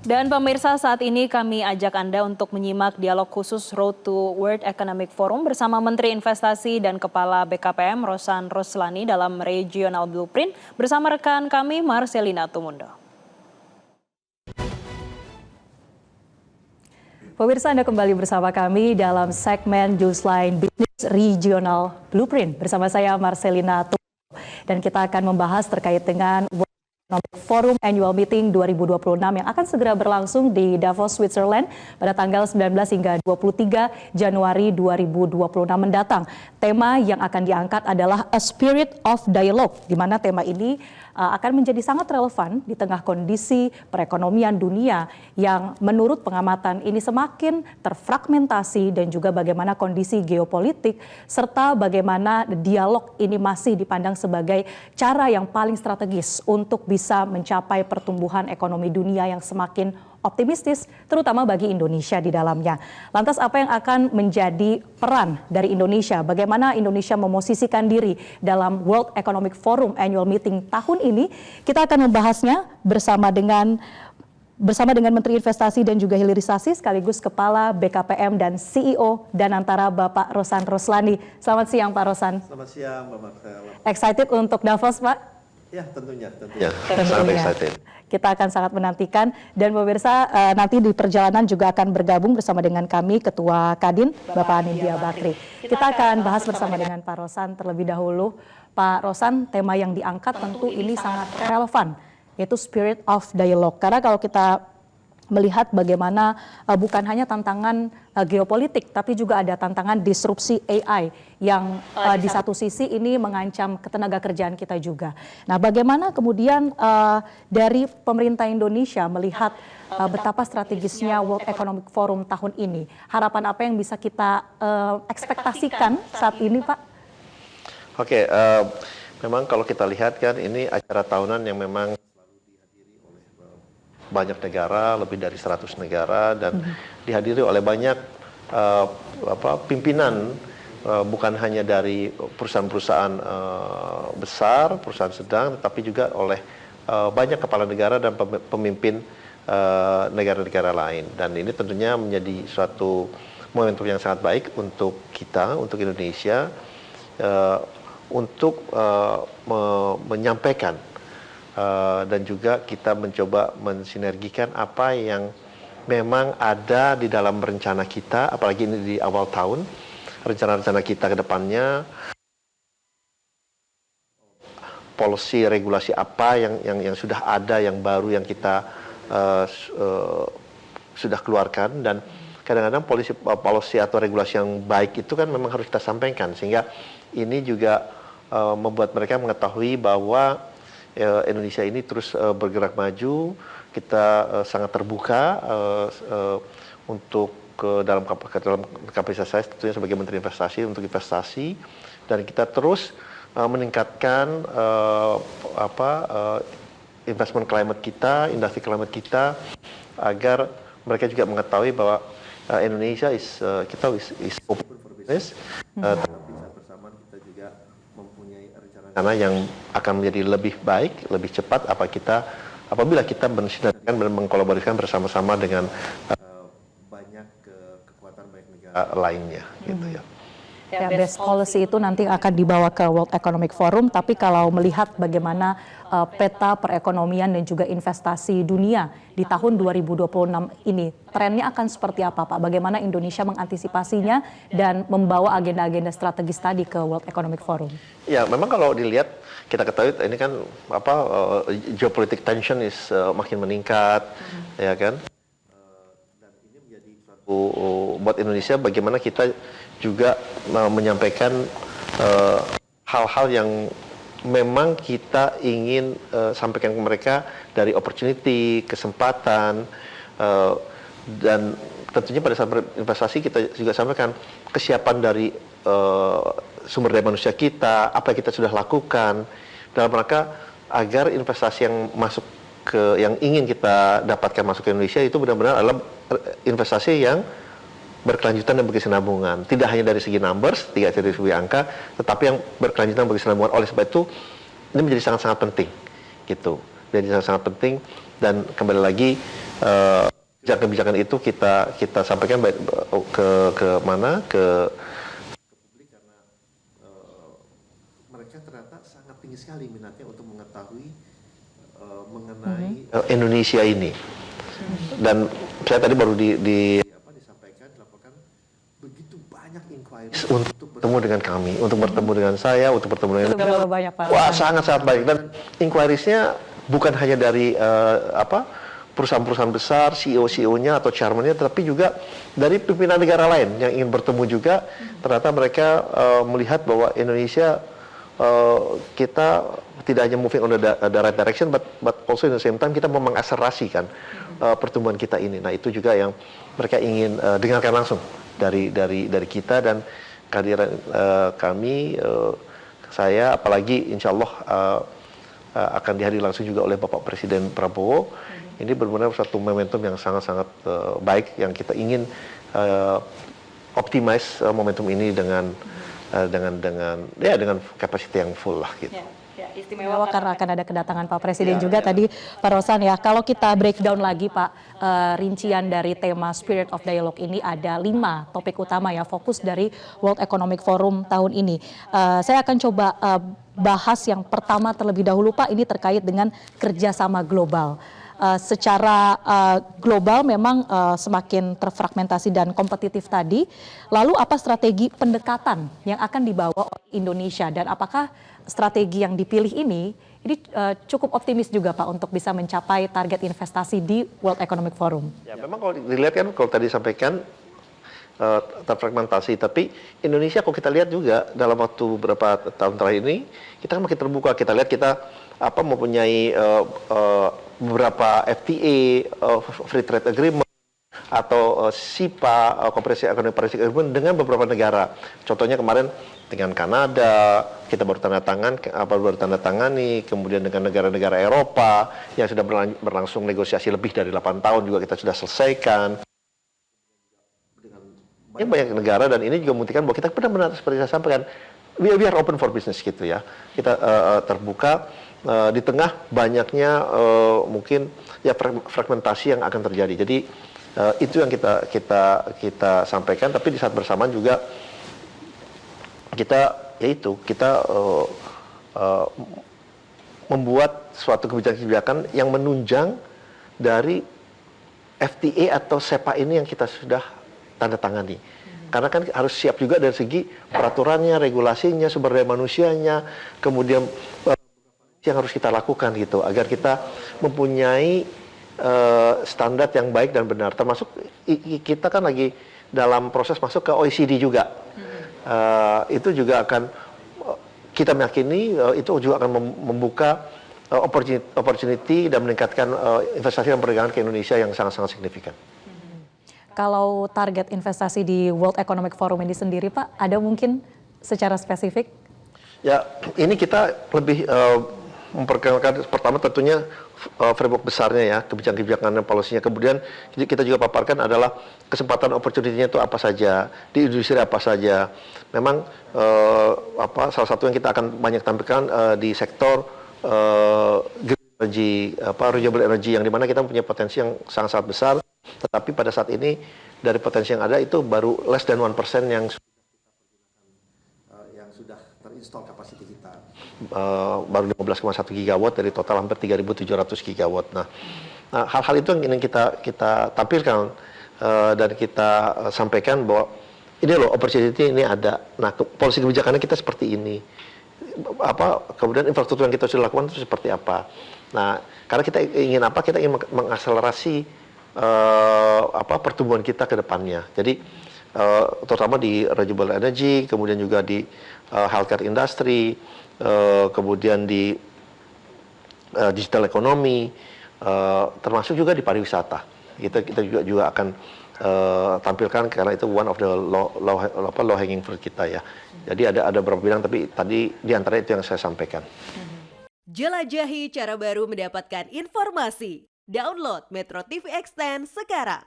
Dan pemirsa, saat ini kami ajak Anda untuk menyimak dialog khusus Road to World Economic Forum bersama Menteri Investasi dan Kepala BKPM Rosan Roslani dalam Regional Blueprint bersama rekan kami Marcelina Tumundo. Pemirsa, Anda kembali bersama kami dalam segmen Newsline Business Regional Blueprint bersama saya Marcelina Tumundo. Dan kita akan membahas terkait dengan Forum Annual Meeting 2026 yang akan segera berlangsung di Davos, Switzerland pada tanggal 19 hingga 23 Januari 2026 mendatang. Tema yang akan diangkat adalah A Spirit of Dialogue, di mana tema ini akan menjadi sangat relevan di tengah kondisi perekonomian dunia yang menurut pengamatan ini semakin terfragmentasi dan juga bagaimana kondisi geopolitik serta bagaimana dialog ini masih dipandang sebagai cara yang paling strategis untuk bisa mencapai pertumbuhan ekonomi dunia yang semakin optimistis, terutama bagi Indonesia di dalamnya. Lantas apa yang akan menjadi peran dari Indonesia? Bagaimana Indonesia memosisikan diri dalam World Economic Forum Annual Meeting tahun ini? Kita akan membahasnya bersama dengan Menteri Investasi dan juga Hilirisasi sekaligus Kepala BKPM dan CEO Danantara Bapak Rosan Roslani. Selamat siang Pak Rosan. Selamat siang Mbak Marcel. Excited untuk Davos Pak? Ya tentunya. Sangat excited. Kita akan sangat menantikan dan pemirsa nanti di perjalanan juga akan bergabung bersama dengan kami Ketua Kadin Bapak Anindya Bakri. Kita akan bahas bersama dengan Pak Rosan terlebih dahulu. Pak Rosan, tema yang diangkat tentu ini sangat relevan, yaitu Spirit of Dialogue. Karena kalau kita melihat bagaimana bukan hanya tantangan geopolitik, tapi juga ada tantangan disrupsi AI yang di satu sisi ini mengancam ketenaga kerjaan kita juga. Nah, bagaimana kemudian dari pemerintah Indonesia melihat betapa strategisnya World Economic Forum tahun ini? Harapan apa yang bisa kita ekspektasikan saat ini, Pak? Oke, memang kalau kita lihat kan ini acara tahunan yang memang banyak negara, lebih dari 100 negara dan dihadiri oleh banyak pimpinan, bukan hanya dari perusahaan-perusahaan besar, perusahaan sedang, tetapi juga oleh banyak kepala negara dan pemimpin negara-negara lain. Dan ini tentunya menjadi suatu momentum yang sangat baik untuk kita, untuk Indonesia, untuk menyampaikan dan juga kita mencoba mensinergikan apa yang memang ada di dalam rencana kita, apalagi ini di awal tahun, rencana-rencana kita ke depannya, policy regulasi apa yang sudah ada, yang baru yang kita sudah keluarkan, dan kadang-kadang policy atau regulasi yang baik itu kan memang harus kita sampaikan, sehingga ini juga membuat mereka mengetahui bahwa Indonesia ini terus bergerak maju, kita sangat terbuka untuk dalam kapasitas saya tentunya sebagai Menteri Investasi untuk investasi, dan kita terus meningkatkan investment climate kita, industri climate kita, agar mereka juga mengetahui bahwa Indonesia is open for business. Karena yang akan menjadi lebih baik, lebih cepat apabila kita bersinergikan dan mengkolaborasikan bersama-sama dengan banyak kekuatan baik negara lainnya, gitu ya. Ya, best policy itu nanti akan dibawa ke World Economic Forum, tapi kalau melihat bagaimana peta perekonomian dan juga investasi dunia di tahun 2026 ini, trennya akan seperti apa Pak? Bagaimana Indonesia mengantisipasinya dan membawa agenda-agenda strategis tadi ke World Economic Forum? Ya, memang kalau dilihat, kita ketahui ini kan geopolitik tension makin meningkat, ya kan? Dan ini menjadi suatu buat Indonesia bagaimana kita juga menyampaikan hal-hal yang memang kita ingin sampaikan ke mereka dari opportunity, kesempatan, dan tentunya pada saat berinvestasi kita juga sampaikan kesiapan dari sumber daya manusia kita, apa yang kita sudah lakukan dalam rangka agar investasi yang masuk yang ingin kita dapatkan masuk ke Indonesia itu benar-benar adalah investasi yang berkelanjutan dan berkesinambungan, tidak hanya dari segi numbers, tidak dari segi angka, tetapi yang berkelanjutan dan berkesinambungan. Oleh sebab itu ini menjadi sangat-sangat penting, gitu. Jadi sangat-sangat penting, dan kembali lagi kebijakan itu kita sampaikan baik ke mana ke publik karena mereka ternyata sangat tinggi sekali minatnya untuk mengetahui mengenai Indonesia ini. Dan saya tadi baru disampaikan, dilaporkan begitu banyak inquiries untuk bertemu dengan kami, untuk bertemu dengan saya, untuk bertemu dengan Berapa banyak, Pak? Wah, sangat banyak. Dan inquiries-nya bukan hanya dari perusahaan-perusahaan besar, CEO-nya atau chairman-nya, tetapi juga dari pimpinan negara lain yang ingin bertemu juga. Ternyata mereka melihat bahwa Indonesia kita tidak hanya moving on the right direction, but also in the same time kita mau mengakselerasikan pertumbuhan kita ini. Nah, itu juga yang mereka ingin dengarkan langsung dari kita, dan kehadiran kami, saya apalagi insya Allah akan dihadiri langsung juga oleh Bapak Presiden Prabowo. Ini benar-benar satu momentum yang sangat-sangat baik yang kita ingin optimize momentum ini dengan kapasitas yang full lah gitu. Ya, istimewa karena akan ada kedatangan Pak Presiden juga tadi Pak Rosan ya. Kalau kita breakdown lagi Pak, rincian dari tema Spirit of Dialogue ini ada 5 topik utama ya, fokus dari World Economic Forum tahun ini. Saya akan coba bahas yang pertama terlebih dahulu Pak, ini terkait dengan kerjasama global. Secara global memang semakin terfragmentasi dan kompetitif tadi. Lalu apa strategi pendekatan yang akan dibawa oleh Indonesia, dan apakah strategi yang dipilih ini cukup optimis juga Pak untuk bisa mencapai target investasi di World Economic Forum? Ya, memang kalau dilihat kan, kalau tadi sampaikan terfragmentasi, tapi Indonesia kalau kita lihat juga dalam waktu beberapa tahun terakhir ini kita kan makin terbuka. Kita lihat kita mempunyai beberapa FTA, Free Trade Agreement, atau SIPA, Comprehensive Economic Partnership Agreement dengan beberapa negara. Contohnya kemarin dengan Kanada, kita baru tanda tangani, kemudian dengan negara-negara Eropa yang sudah berlangsung negosiasi lebih dari 8 tahun juga kita sudah selesaikan. Banyak negara, dan ini juga membuktikan bahwa kita benar-benar seperti saya sampaikan, we are open for business gitu ya. Kita terbuka di tengah banyaknya mungkin ya fragmentasi yang akan terjadi. Jadi itu yang kita sampaikan, tapi di saat bersamaan juga kita membuat suatu kebijakan yang menunjang dari FTA atau SEPA ini yang kita sudah tanda tangani. Karena kan harus siap juga dari segi peraturannya, regulasinya, sumber daya manusianya, kemudian yang harus kita lakukan gitu, agar kita mempunyai standar yang baik dan benar. Termasuk kita kan lagi dalam proses masuk ke OECD juga. Itu juga akan kita meyakini itu juga akan membuka opportunity dan meningkatkan investasi dan perdagangan ke Indonesia yang sangat-sangat signifikan. Kalau target investasi di World Economic Forum ini sendiri Pak, ada mungkin secara spesifik? Ya, ini kita lebih memperkenalkan pertama tentunya framework besarnya ya, kebijakan-kebijakan dan polisinya. Kemudian kita juga paparkan adalah kesempatan opportunity-nya itu apa saja, di industri apa saja. Memang salah satu yang kita akan banyak tampilkan di sektor green energy, renewable energy, yang dimana kita punya potensi yang sangat-sangat besar. Tetapi pada saat ini dari potensi yang ada itu baru less than 1% yang sudah terinstall kapasiti kita. Baru 15,1 gigawatt dari total hampir 3.700 gigawatt. Nah, hal-hal itu yang ingin kita tampilkan dan kita sampaikan bahwa ini loh opportunity ini ada. Nah, polisi kebijakannya kita seperti ini. Kemudian infrastruktur yang kita sudah lakukan itu seperti apa. Nah, karena kita ingin apa? Kita ingin mengakselerasi pertumbuhan kita ke depannya. Jadi terutama di renewable energy, kemudian juga di healthcare industry, kemudian di digital economy, termasuk juga di pariwisata. Kita juga akan tampilkan karena itu one of the low hanging fruit kita ya. Jadi ada beberapa bidang, tapi tadi di antara itu yang saya sampaikan. Jelajahi cara baru mendapatkan informasi. Download Metro TV Extend sekarang.